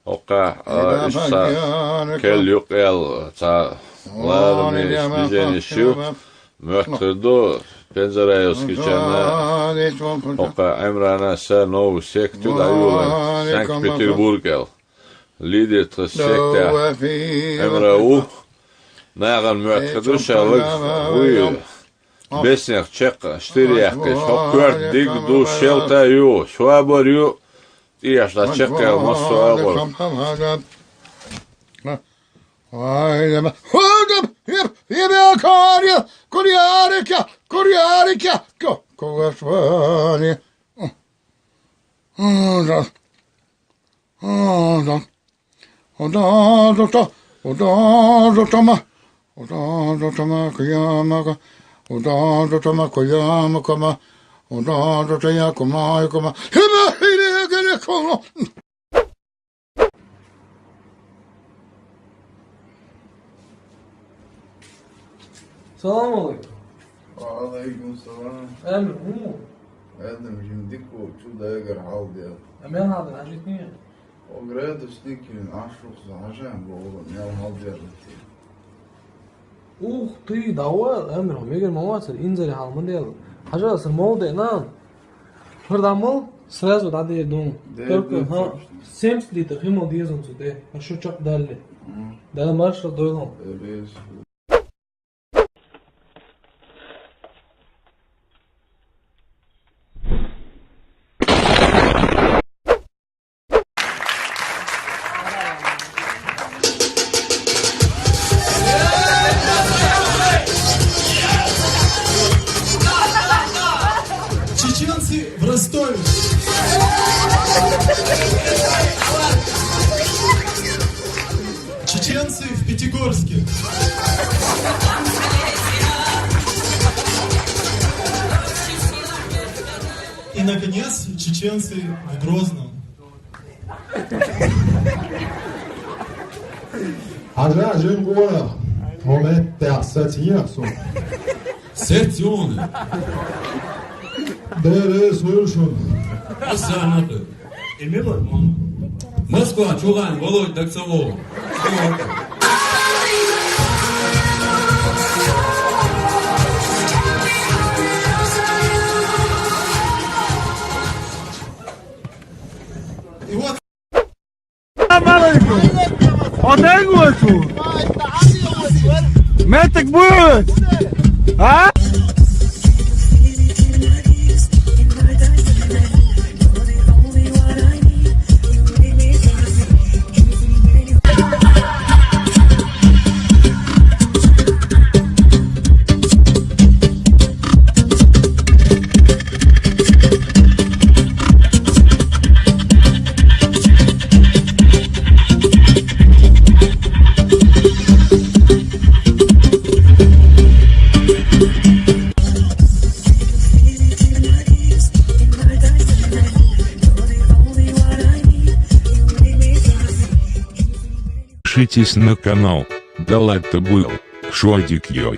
Oka issa keljuk el larmis bizenišiu möhtrdu penzarejoski čeme oka emrana sa novu sektu da julen Sankt Peterburgel lidet sekta emrau nagan möhtrdu šalık huyu besnek čeka štirjahke šokvert digdu šelta ju švabor ju İyi da çeker masu ağır. Haydi. Hadi. Yep karya. Kuryarika. Kuryarika. Kovasvani. Oda. Oda. Oda. Oda. Tama. Oda. Tama kıyamaka. Oda. Tama kıyamaka. Oda. Taya kumay kuma. Selamun aleyküm. Aleyküm selam. Emir, bu mu? Adam şimdi ko çudaya gör hal diye. Ben hadin, acık niye? O grada stikin aşık zaten bu oğlum ya hal diye. Ты давай, Эмир, мегер мамасыр, инзари халмын deyal. Хажасыр мол dey nan. Hırdamıl, сразу да дейдум. Только, ha, 70 литров, ему дезун сюда. А что чак дали? Да, маршал дойлом. Чеченцы в Ростове. Чеченцы в Пятигорске. И, наконец, чеченцы в Грозном. 네, слышу. Асаната. Эмилот, Москва, Чулан, Володь, Дакцево. И вот. Метик будет! А? Подпишитесь на канал, да ладно был, шодик йоу.